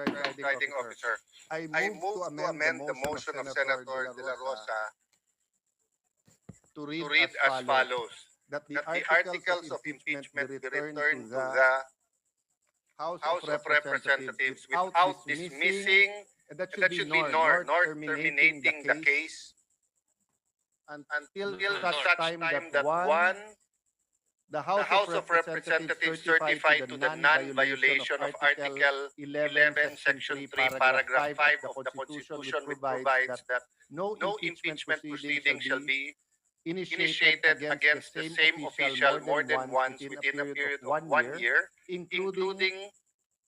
Presiding Officer. I move to amend the motion of Senator De La Rosa to read as follows. That the articles of impeachment be returned to the House of Representatives without dismissing, and that should be nor terminating the case until such time that one, the House of Representatives certify to the non-violation of Article 11, Section 3, Paragraph 5 of the Constitution, which provides that no impeachment proceeding shall be initiated against the same official more than once within a period of 1 year, including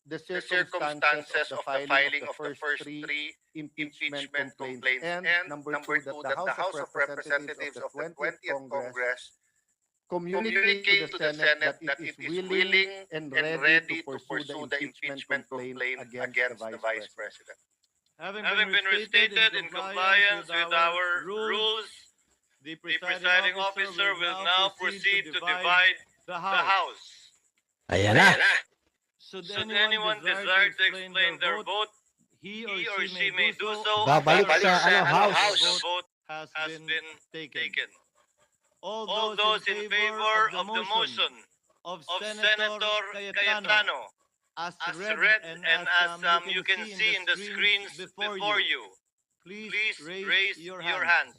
the circumstances of the filing of the first three impeachment complaints, and number two, that the House of Representatives of the 20th Congress communicate to the Senate that it is willing and ready to pursue the impeachment complaint against the Vice President. Having been restated in compliance with our rules, the presiding officer will now proceed to divide the House. Ayan na. Should anyone desire to explain their vote, he or she may do so. Babalik sa House. The vote has been taken. All those in favor of the motion of Senator Cayetano, as read and as you can see in the screens before you, please raise your hands.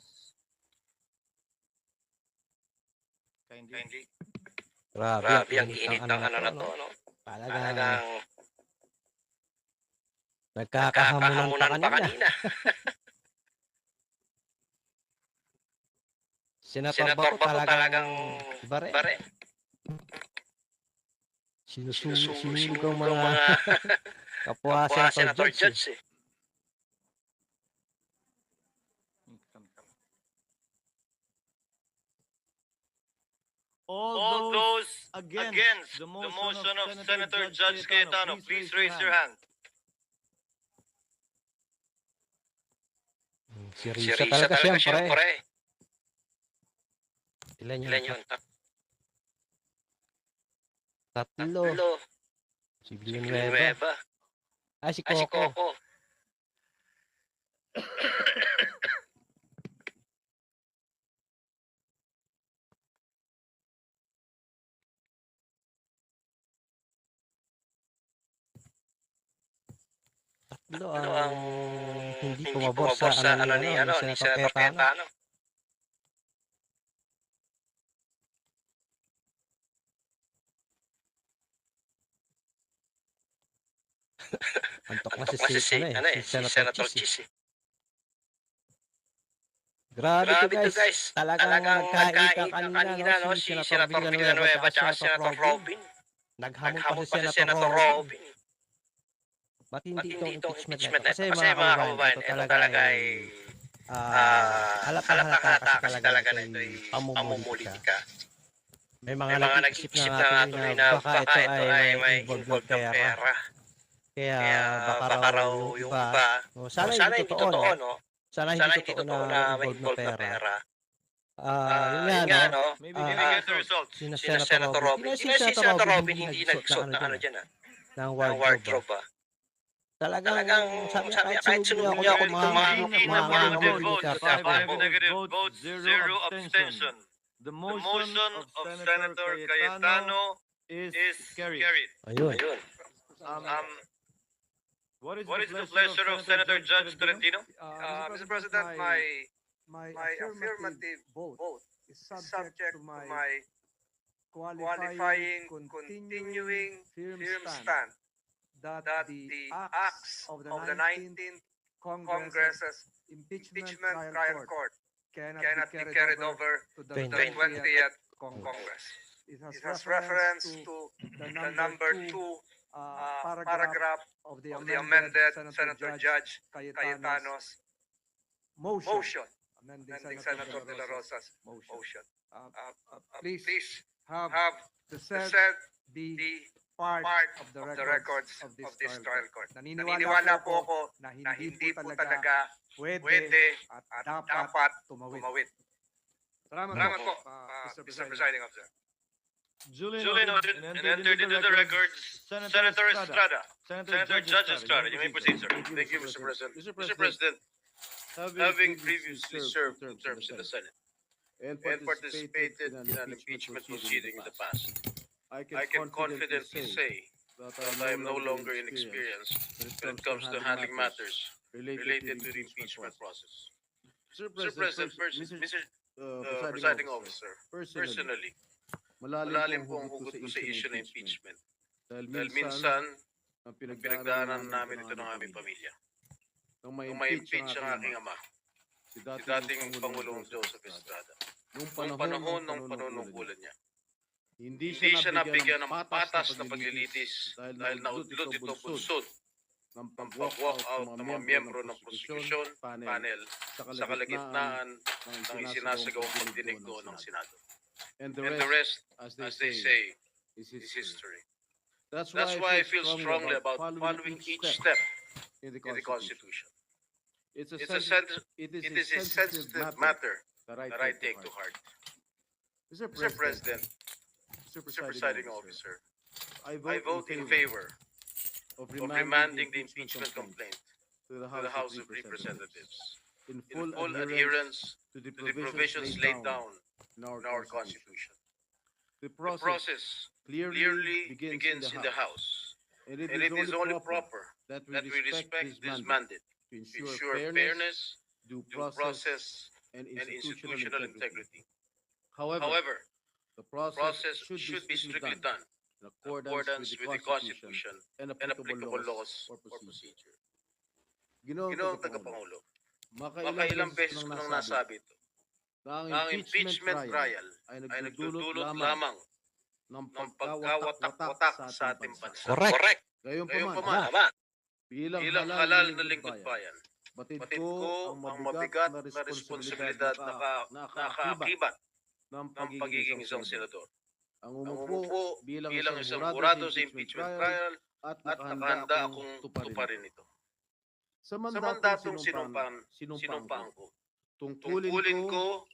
Kindly. Grabe, ang init ng ano na to, no? Talagang nagkakahamunan pa kanina. Senator Bato talagang bare. Sinusunog ang mga kapwa Senator Judge. All those against the motion of Senator Judge Cayetano, please raise your hand. Si Risa talaga siyempre. Ilan yun? Tatlo. Si Villanueva. Si Coco. Tatlo ang hindi pumabor sa ni Senator Cayetano. Antok na si Senator Chis. Grabe to guys. Talagang nagkaitan kanina, no? Si Senator Villanueva at Senator Robin. Naghamon pa si Senator Robin. Ba't hindi ito impeachment na ito? Kasi mga kababayan, ito talaga ay halata kasi talaga na ito ay pamumulitika. May mga nag-isip na tuloy na baka ito ay may involved pera. Kaya baka raw yung iba, sana hindi totoo, no? Sana hindi totoo na may involved na pera. Yun nga, no? Maybe get the results. Si Senator Robin. Si Senator Robin hindi nagsuot na ano dyan, ng wardrobe, Talagang sabi niya, kahit sunod niya ako mga negative votes, zero abstention. The motion of Senator Cayetano is carried. Ayun. What is the pleasure of Senator Judge Tolentino? Mr. President, my affirmative vote is subject to my qualifying, continuing firm stand that the acts of the 19th Congress's impeachment trial court cannot be carried over to the 20th Congress. It has reference to the number 2 paragraph of the amended Senator Judge Cayetano's motion, amending Senator De La Rosa's motion. Please have the said be part of the records of this trial court. Naniniwala po ako na hindi po talaga pwede at dapat tumawid. Salamat po, Mr. Presiding Officer. Duly noted and entered into the records. Senator Estrada. Senator Judge Estrada. You may proceed, sir. Thank you, Mr. President. Mr. President, having previously served two terms in the Senate and participated in an impeachment proceeding in the past, I can confidently say that I am no longer inexperienced when it comes to handling matters related to the impeachment process. Mr. President, Mr. Presiding Officer, personally, malalim po ang hugot ko sa issue ng impeachment. Dahil minsan, ang pinagdaanan namin ito ng aming pamilya. Nung ma-impeach ang aking ama, si dating Pangulong Joseph Estrada, noong panahon ng panunungkulan niya, hindi siya nabigyan ng patas na paglilitis dahil naudlot ito bunsod ng pag-walk out ng mga miyembro ng prosecution panel sa kalagitnaan ng isinasagawang pagdinig doon ng Senado. And the rest, as they say, is history. That's why I feel strongly about following each step in the Constitution. It is a sensitive matter that I take to heart. Mr. President, Mr. Presiding Officer, I vote in favor of remanding the impeachment complaint to the House of Representatives in full adherence to the provisions laid down in our Constitution. The process clearly begins in the House, and it is only proper that we respect this mandate to ensure fairness, due process, and institutional integrity. However, the process should be strictly done in accordance with the Constitution and applicable laws or procedure. Ginoong Tagapangulo, makailang beses ko nang nasabi ito, na ang impeachment trial ay nagdudulot lamang ng pagkawatak-watak sa ating bansa. Correct. Gayon pa man, bilang halal na lingkod bayan, batid ko ang mabigat na responsibilidad na nakaakibat ng pagiging isang senador. Ang umupo bilang isang jurado sa impeachment trial at nakahanda akong tuparin ito. Sa mandatong sinumpaan ko, tungkulin ko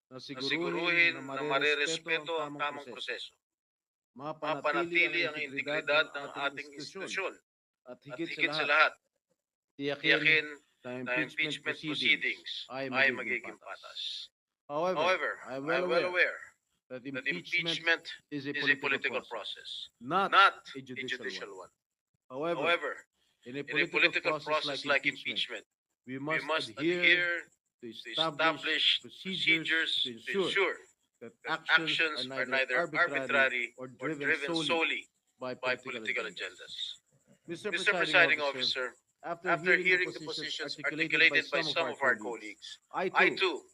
na siguruhin na marerespeto ang tamang proseso, mapanatili ang integridad ng ating institusyon, at higit sa lahat, tiyakin na impeachment proceedings ay magiging patas. However, I am well aware that impeachment is a political process, not a judicial one. However, in a political process like impeachment, we must adhere to established procedures to ensure that actions are neither arbitrary or driven solely by political agendas. Mr. Presiding Officer, after hearing the positions articulated by some of our colleagues, I too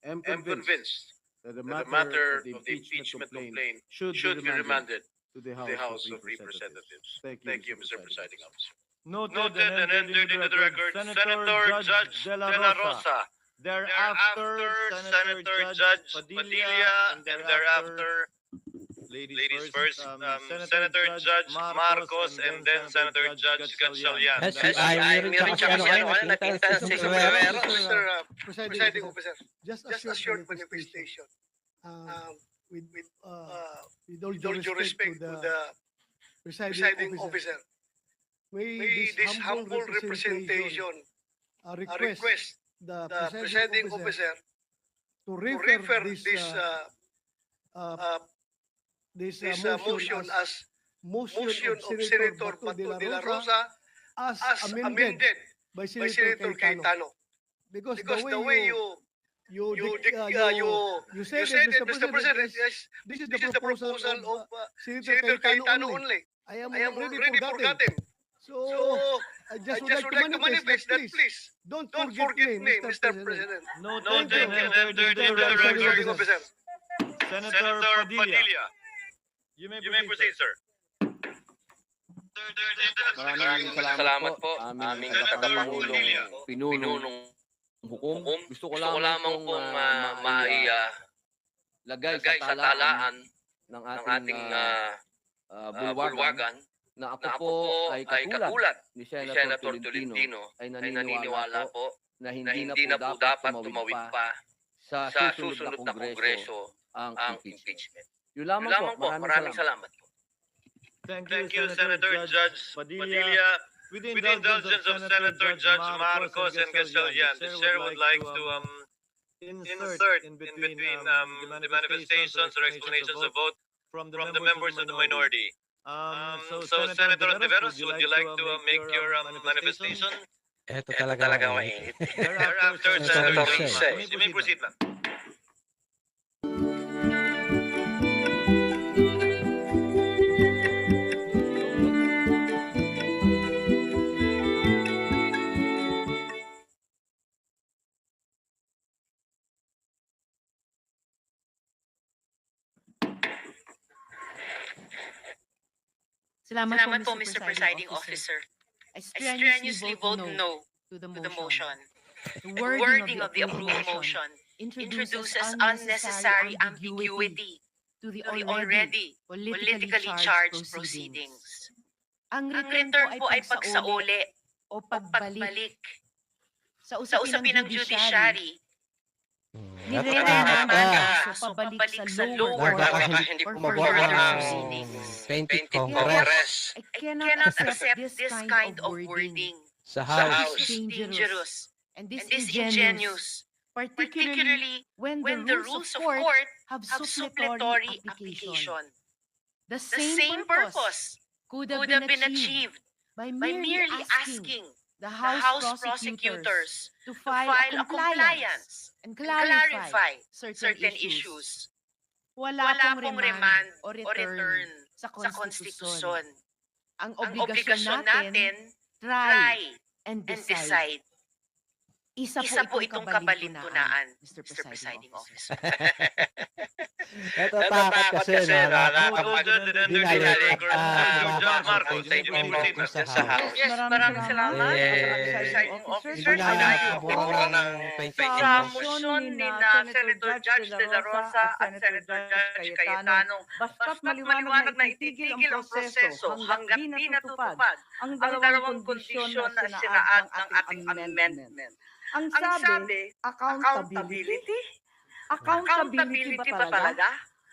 am convinced that the matter of the impeachment complaint should be remanded to the House of Representatives. Thank you, Mr. Presiding Officer. Noted and entered into the record. Senator Judge De La Rosa. Thereafter, Senator Judge Padilla, and thereafter, ladies first, Senator Judge Marcos, and then Senator Judge Gatchalian. Yes, ay meron siya kasi nakita sa Guerrero. Mr. Presiding Officer, just a short manifestation. With all due respect to the Presiding Officer, may this humble representation request the Presiding Officer to to refer this motion as motion of Senator Bato de la Rosa as as amended by by Senator Senator Cayetano. Cayetano. Because Because the way you said it, Mr. President, yes, this is this is the proposal of Senator Senator Cayetano Cayetano only. only. I am I am already already forgotten. forgotten. So, So, I I just would just like to manifest that, please. please. Don't Don't forget me, Mr. President. President. Noted Thank and you. entered into the Presiding record. Officer. Senator Padilla. You may proceed, sir. Maraming salamat po, aming tagapangulong pinunong hukom. Gusto ko lamang pong lagay sa talaan ng ating bulwagan na ako po ay katulad ni Senator Tolentino ay naniniwala po na hindi na po dapat tumawid pa sa susunod na kongreso ang impeachment. Yun lamang po. Maraming salamat. Thank you, Senator Judge Padilla. With the indulgence of Senator Judge Marcos and Gatchalian, the chair would like to insert in between the manifestations or explanations of vote from the members of the minority. So Senator Ontiveros, would you like to make your manifestation? Ito talaga mainit. Thereafter, Senator Senator Risa. Risa. You may proceed, ma'am. Salamat po, Mr. Presiding Officer. I strenuously vote no to the motion. The wording of the approved motion introduces unnecessary ambiguity to the already politically charged proceedings. Ang return po ay pagsauli o pagbalik sa usapin ng judiciary. Nire-remand ang kaso pabalik sa lower Baka court hindi for pumagawa further ng proceedings. 20th Congress I cannot accept this kind of wording. sa It House. is dangerous and disingenuous, particularly when the rules of court have suppletory application. The same purpose could have been achieved by merely asking the House prosecutors to file a compliance and clarify certain issues. Wala pong remand o return sa konstitusyon. Ang obligasyon natin, try and decide. Isa po itong kabalintunaan, Mr. Presiding Officer. Ito takot kasi dinalik sa House. Maraming salamat. Hindi na nakaburan ng 20th Sa motion ni Senator Judge De La Rosa at Senator Judge Cayetano, basta't maliwanag na itigil ang proseso hanggat di natutupad ang dalawang kondisyon na sinaad ng ating amendment. Ang sabi, accountability? Accountability ba talaga?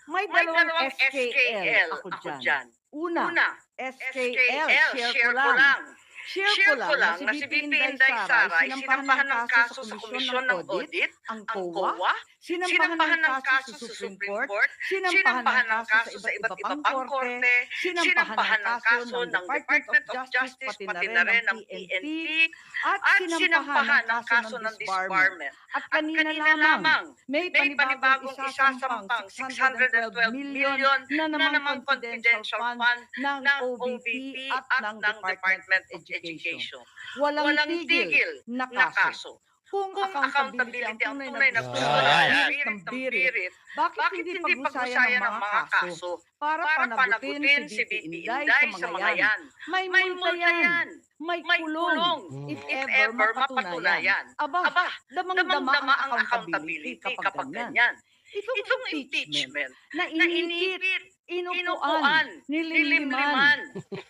May dalawang SKL ako dyan. Una, SKL, share ko lang. Share ko lang na si BP Inday Sara ay sinampahan ng kaso sa Komisyon ng Audit, ang COA, sinampahan ng kaso sa Supreme Court, sinampahan ng kaso sa iba't iba pang korte, sinampahan ng kaso ng Department of Justice, pati na rin ng PNP, at sinampahan ng kaso ng disbarment. At kanina lamang, may panibagong isasampang 612 million na namang confidential fund ng OVP at ng Department of Education. Walang tigil na kaso. Kung accountability ang tunay na gusto ng birit, bakit hindi pag-usayan ang mga kaso para panagutin si BP Inday sa mga yan? May multa yan. May kulong if ever mapatunayan. Aba, damang-dama ang accountability kapag ganyan. Itong impeachment na inipit, inupuan, nilimliman,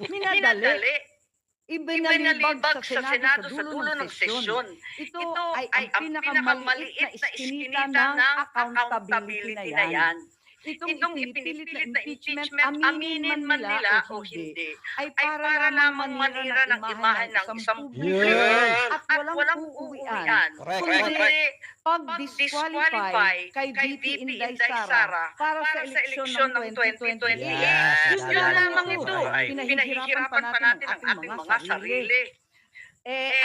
minadali, ibinalibag sa Senado sa dulo ng sesyon. Ito ay ang pinakamaliit na iskinita ng accountability na yan. Itong ipinipilit na impeachment, aminin man nila o hindi, ay para lamang manira ng imahe ng isang publiko at walang uuwian. Kundi pag-disqualify kay VP Inday Sara para sa eleksyon ng 2028. Yun lamang ito. Pinahihirapan pa natin ang ating mga sarili.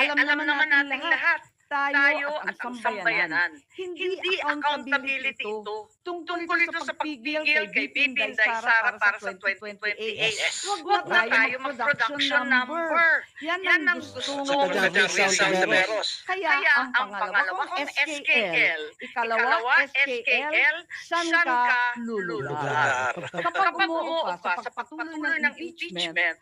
Alam naman natin lahat, tayo at ang sambayanan. Hindi accountability ito tungkol ito sa pagpigil kay BP Inday Sara para sa 2028. Huwag na tayo mag-production number. Yan ang gusto Kaya ang pangalawang SKL, ikalawa SKL, saan ka lulugar? Kapag umuo ka sa patuloy ng impeachment,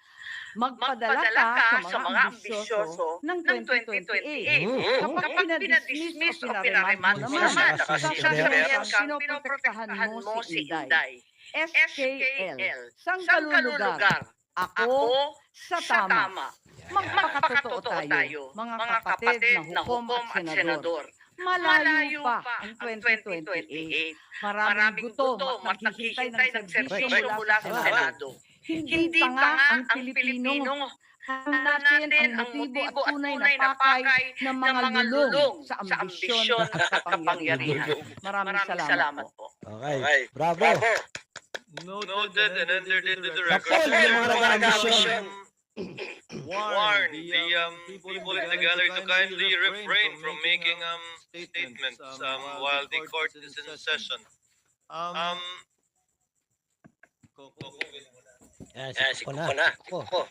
magpadala ka sa mga ambisyoso ng 2028. Kapag pinadismiss o pinaremand mo naman, sasabihin ka, pinoprotektahan mo si Inday. SKL, saan ka lulugar? Ako sa tama. Magpakatotoo tayo, mga kapatid na hukom at senador. malayo pa ang 2028. Maraming gutom at naghihintay ng serbisyo mula sa Senado. Hindi pa nga ang Pilipino natin ang motibo at tunay na pakay ng mga lulong sa ambisyon at kapangyarihan. Maraming salamat po. Okay. Bravo. Noted and entered into the record. Kapol yung mga nag-ambisyon. Warn the people in the gallery to kindly refrain from making statements while the court is in session. Si Kuko na. Kuko.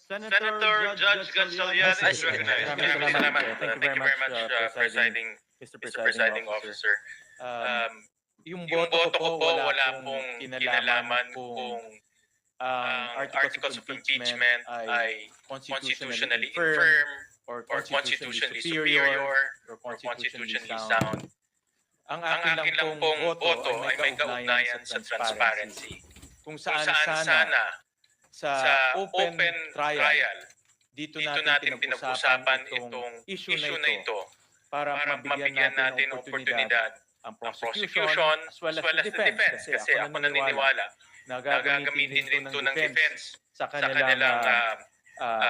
Senator Judge Gatchalian is recognized. Thank you very much, Mr. Presiding Officer. Yung boto ko po, wala pong kinalaman kung articles of impeachment ay constitutionally infirm or constitutionally superior or constitutionally sound. Ang akin lang pong boto ay may kaugnayan sa transparency. Kung saan sana sa open trial, dito natin pinag-usapan itong issue na ito para mabigyan natin ng oportunidad ang prosecution as well as the defense. Kasi ako naniniwala na gagamitin rin ito ng defense sa kanilang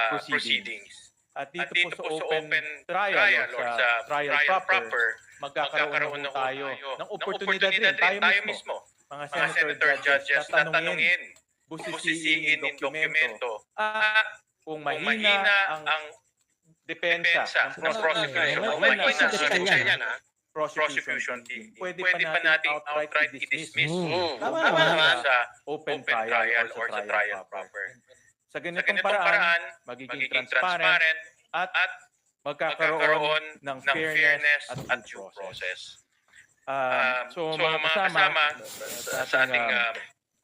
proceedings. At dito po sa open trial or sa trial proper, magkakaroon na tayo ng oportunidad rin tayo mismo, mga senator judges, na tanungin, busisiin yung dokumento at kung mahina ang depensa ng prosecution team, pwede pa natin outright i-dismiss sa open trial or sa trial proper. Sa ganitong paraan, magiging transparent at magkakaroon ng fairness at due process. So mga kasama sa ating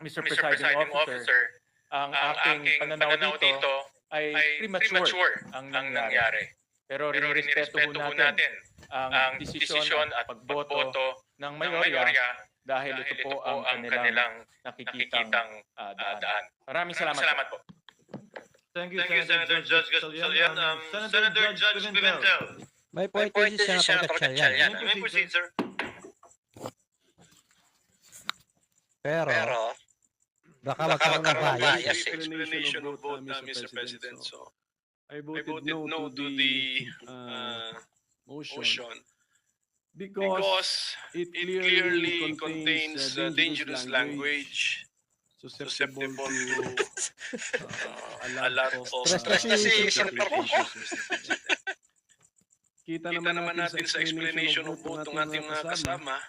Mr. Presiding Officer, ang aking pananaw dito ay premature ang nangyari. Pero rin-respeto po natin ang desisyon at pagboto ng mayorya dahil ito po ang kanilang nakikitang daan. Maraming salamat po. Thank you, Senator Judge Gatchalian. Senator Judge Pimentel. May point si Senator Gatchalian. You may proceed, sir. Pero baka magkaroon ng bias. Explanation of vote, Mr. President. So, I voted no to the motion because it clearly contains dangerous language susceptible to a lot of Kita naman natin sa explanation of vote ng ating mga kasama,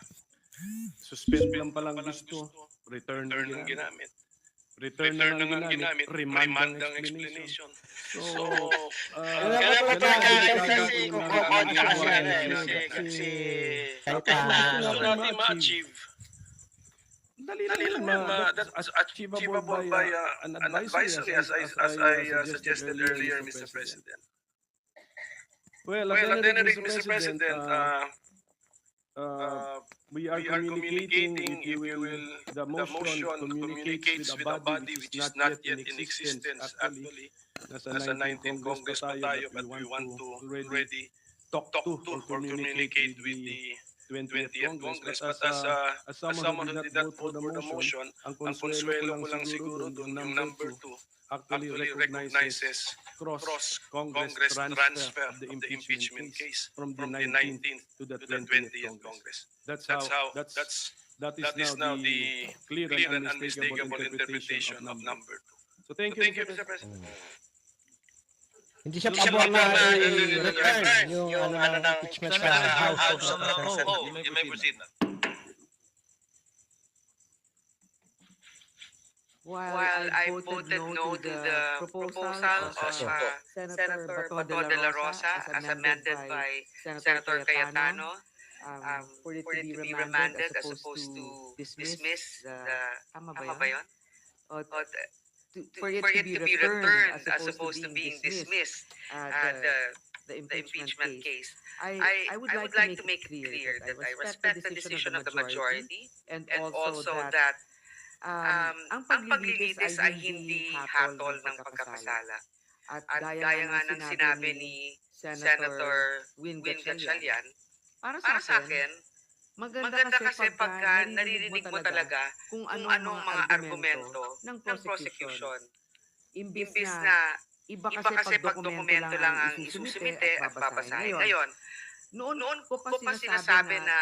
suspend lang palang gusto, return ang ginamit. Return na nga ginamit, remand ang explanation. So, gusto natin ma-achieve. Dali lang that's achievable by an advisory as I suggested earlier, Mr. President. Well, at the end of Mr. President, we are communicating, if you will, the motion communicates with a body which is not yet in existence actually. Nasa 19th Congress pa tayo, but we want to already talk to or communicate with the 20th Congress. But as someone who did not vote for the motion, ang konsuelo ko lang siguro doon, yung number 2 actually recognizes cross-Congress transfer of the impeachment case from the 19th to the 20th Congress. That is now the clear and unmistakable interpretation of number 2. So thank you, Mr. President. Hindi siya pabor na i-return yung ano ng impeachment sa House of Representatives. You may proceed na. While I voted no to the proposal of Senator Bato de la Rosa as amended by Senator Cayetano for it to be remanded as opposed to dismiss the tama ba yun? For it to be returned as opposed to being dismissed the impeachment case. I would like to make clear that I respect the decision of the majority and also that ang paglilitis ay hindi hatol ng pagkakasala. At gaya nga ng sinabi ni Senator Win Gatchalian, Para sa akin, maganda kasi pagka narinig mo talaga kung anong mga argumento ng prosecution. Imbis na iba kasi pag dokumento lang ang isusumite at babasahin. Ngayon, noon ko pa sinasabi na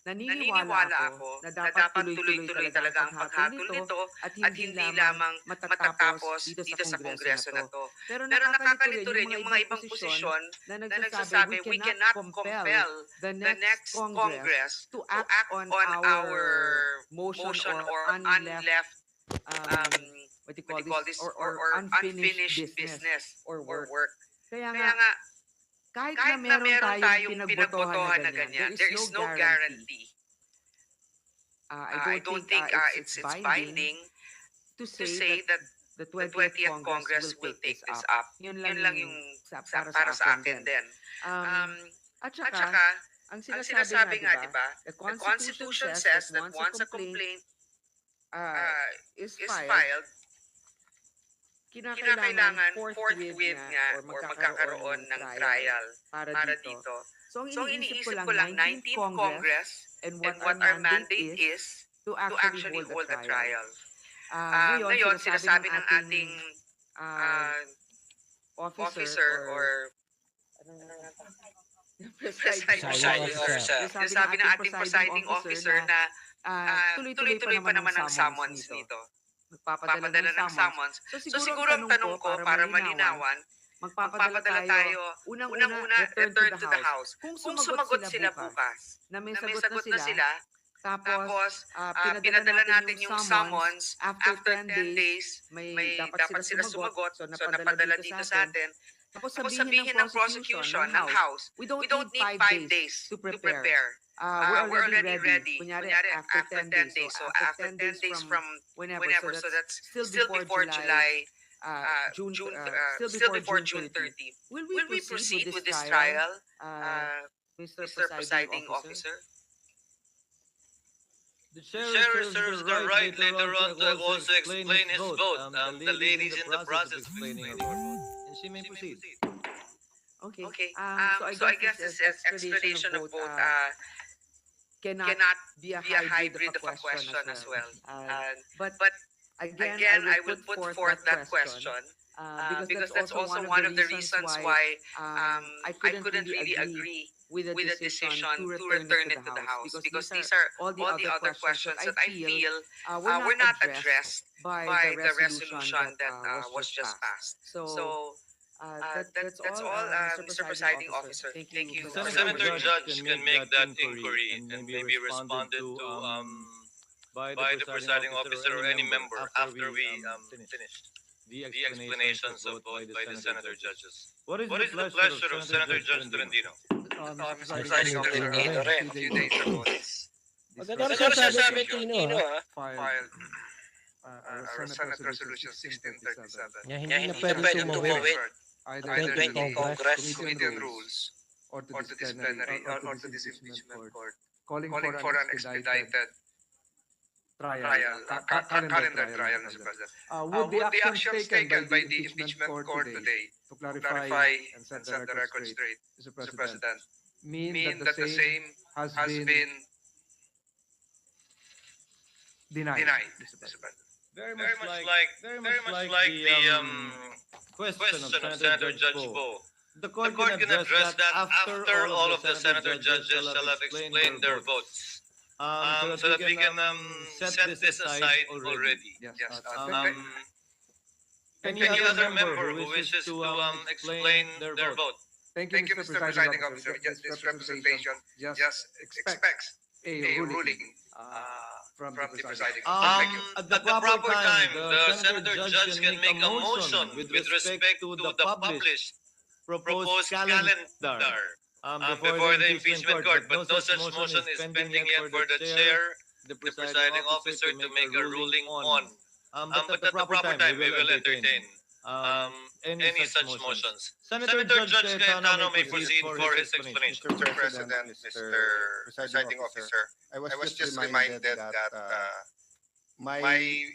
naniniwala ako na dapat tuloy-tuloy talaga ang paghatol nito at hindi lamang matatapos dito sa Kongreso na to. Pero nakakalito rin yung mga ibang posisyon na nagsasabi we cannot compel the next Congress to act on our motion or unleft what do you call this or unfinished business or work. Kaya nga kahit na meron tayong pinagbotohan na ganyan, there is no guarantee. I don't think it's binding to say that the 20th Congress will take this up. Yun lang yung para sa akin din. At saka, ang sinasabi nga, di ba, the Constitution says that once a complaint is filed, kinakailangan forthwith nga or magkakaroon ng trial para dito. So, ang iniisip ko lang, 19th Congress and what our mandate is to actually hold the trial. Ngayon, sinasabi ng ating officer or sinasabi ng ating presiding officer na tuloy-tuloy pa naman ang summons dito. Magpapadala ng summons. So siguro ang tanong ko para malinawan, magpapadala tayo, unang-una, return to the House. Kung sumagot sila bukas, na may sagot na sila, tapos pinadala natin yung summons, after 10 days, may dapat sila sumagot, so napadala dito sa atin. Tapos sabihin ng prosecution ng House, we don't need 5 days to prepare. We're already ready. Kunyari, after 10 days. So after 10 days from whenever. So that's still before July, still before June 30. Will we proceed with this trial, Mr. Presiding Officer? The chair reserves the right later on to also explain his vote. The lady is in the process of explaining her vote. And she may proceed. Okay. So I guess this explanation of vote cannot be a hybrid of a question as well. But again, I will put forth that question because that's also one of the reasons why I couldn't really agree with the decision to return it to the House because these are all the other questions that I feel were not addressed by the resolution that was just passed. So that's all, Mr. Presiding Officer. Thank you. Senator Judge can make that inquiry and maybe responded to by the presiding officer or any member after we finished the explanations of vote by the senator judges. What is the pleasure of Senator Judge Tolentino? Presiding Officer, a few days ago, Maganda rin sabi Tino, filed Senate Resolution 1637. Hindi na pwede tumawid. Either in Congress, Committee on Rules, or to disciplinary, or to this impeachment court, calling for an expedited trial, calendar trial, Mr. President. Would the actions taken by the impeachment court today to clarify and set the record straight, Mr. President, mean that the same has been denied, Mr. President? Very much like the question of Senator Judge Bo. The court can address that after all of the senator judges shall have explained their votes. So that we can set this aside already. Yes. Any other member who wishes to explain their vote? Thank you, Mr. Presiding Officer. This representation just expects a ruling from the presiding officer. Thank you. At the proper time, the senator judge can make a motion with respect to the published proposed calendar before the impeachment court. But no such motion is pending yet for the chair, the presiding officer, to make a ruling on. But at the proper time, we will entertain any such motions. Senator Judge Cayetano may proceed for his explanation. Mr. President, Mr. Presiding Officer, I was just reminded that my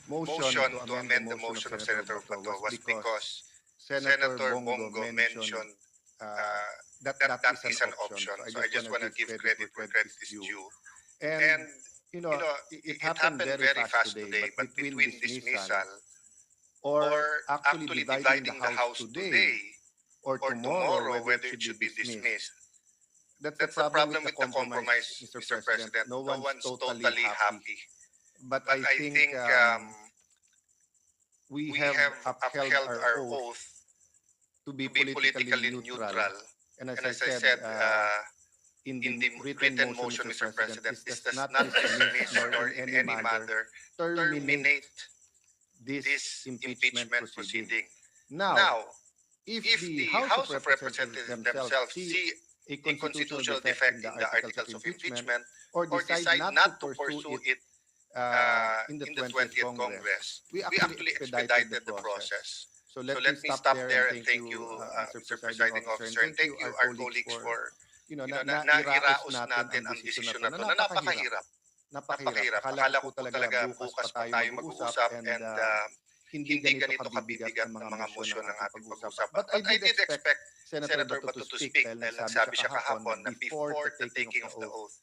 motion to amend the motion of Senator Plato was because Senator Bongo mentioned that is an option. So I just want to give credit where credit is due. And it happened very fast today, but between dismissal or actually dividing the House today or tomorrow, whether it should be dismissed, that's the problem with the compromise, Mr. President. No one's totally happy. But I think we have upheld our oath to be politically neutral. And as I said, in the written motion, Mr. President, this does not dismiss nor in any manner terminate this impeachment proceeding. Now, if the House of Representatives themselves see a constitutional defect in the articles of impeachment or decide not to pursue it in the 20th Congress, we actually expedited the process. So let me stop there and thank you, Mr. Presiding Officer, and thank you, our colleagues, for nairaos natin ang desisyon na ito na napakahirap. Napakahirap. Akala ko talaga bukas pa tayo mag-uusap and hindi ganito kabibigat ang mga motion ng ating pag-uusap. But I did expect Senator Bato to speak dahil nagsabi siya kahapon na before the taking of the oath,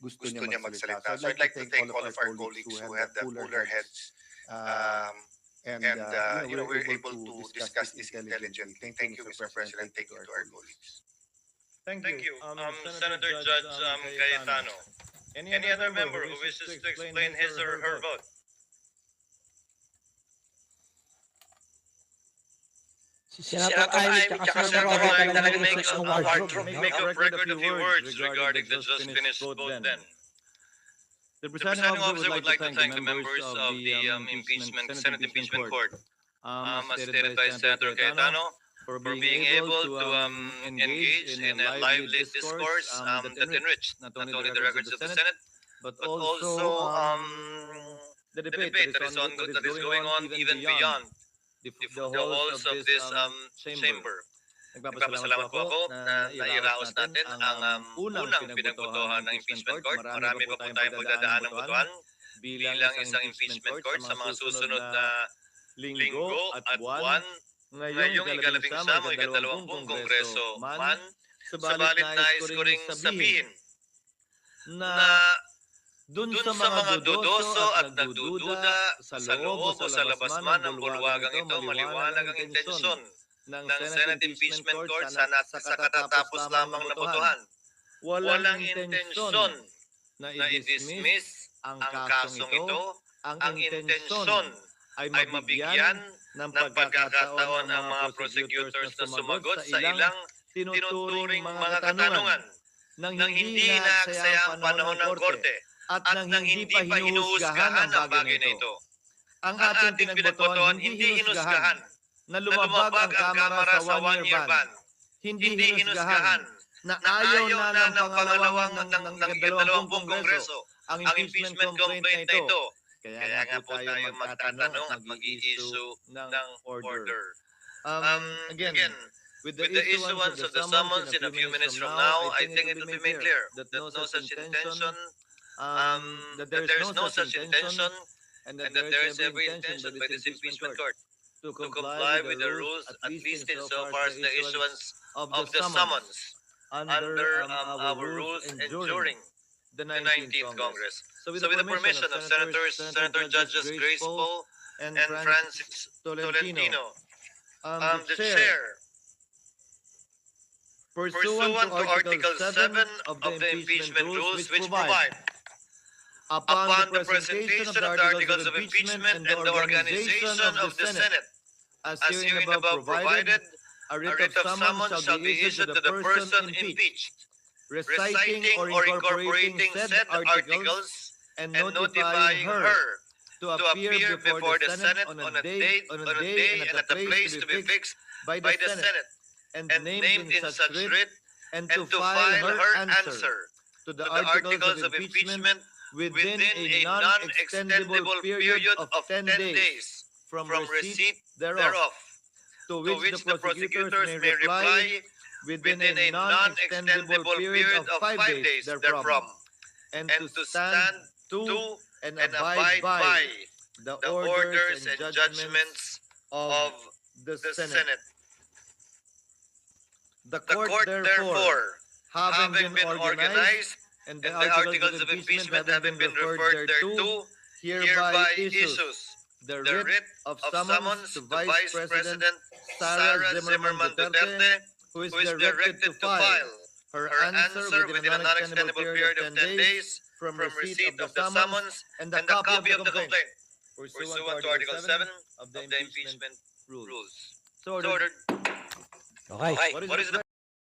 gusto niya magsalita. So I'd like to thank all of our colleagues who had the cooler heads and we're able to discuss this intelligently. Thank you, Mr. President. Thank you to our colleagues. Thank you. Senator Judge Cayetano. Any other member who wishes to explain his or her vote? Si Senator Ivy at Senator Robert talaga makes a wardrobe. Make a record of your words regarding the just finished vote then. The presiding officer would like to thank the members of the Senate Impeachment Court. As stated by Senator Cayetano, for being able to engage in a lively discourse that enriched not only the records of the Senate, but also the debate that is going on even beyond the halls of this chamber. Nagpapasalamat po ako na nairaos natin ang unang pinagbotohan ng impeachment court. Marami pa po tayong pagdadaan ng botohan bilang isang impeachment court sa mga susunod na linggo at buwan. Ngayong ikalabing-samang, ikadalawampung kongreso man, sabalit nais ko ring sabihin na dun sa mga dudoso at nagdududa sa loob o sa labas man ng bulwagang ito, maliwanag ang intensyon ng Senate Impeachment Court sa katatapos lamang na botohan. Walang intensyon na i-dismiss ang kasong ito. Ang intensyon ay mabigyan ng pagkakataon ang mga prosecutors na sumagot sa ilang tinuturing mga katanungan nang hindi naaksaya ang panahon ng korte at nang hindi pa hinuhusgahan ang bagay na ito. Ang ating pinagbotohan hindi hinusgahan na lumabag ang Kamara sa one-year ban. Hindi hinusgahan na ayaw na ng pangalawang ng ikadalawampung kongreso ang impeachment complaint na ito. Kaya nga po tayo magtatanong at mag-i-issue ng order. Again, with the issuance of the summons in a few minutes from now, I think it will be made clear that no such intention, that there is no such intention, and that there is every intention by this impeachment court to comply with the rules, at least insofar as the issuance of the summons under our rules enduring the 19th Congress. So with the permission of Senator Judges Grace Poe and Francis Tolentino, the Chair, pursuant to Article 7 of the impeachment rules, which provide, upon the presentation of the articles of impeachment and the organization of the Senate, as herein above provided, a writ of summons shall be issued to the person impeached, reciting or incorporating said articles and notifying her to appear before the Senate on a day and at a place to be fixed by the Senate, and named in such writ, and to file her answer to the articles of impeachment within a non-extendable period of 10 days from receipt thereof, to which the prosecutors may reply within a non-extendable period of 5 days therefrom, and to stand to and abide by the orders and judgments of the Senate. The court, therefore, having been organized, and the articles of impeachment having been referred thereto, hereby issues the writ of summons to Vice President Sara Zimmerman Duterte, who is directed to file her answer within a non-extendable period of 10 days from receipt of the summons and the copy of the complaint, pursuant to Article 7 of the impeachment rules. So ordered. Okay. What is the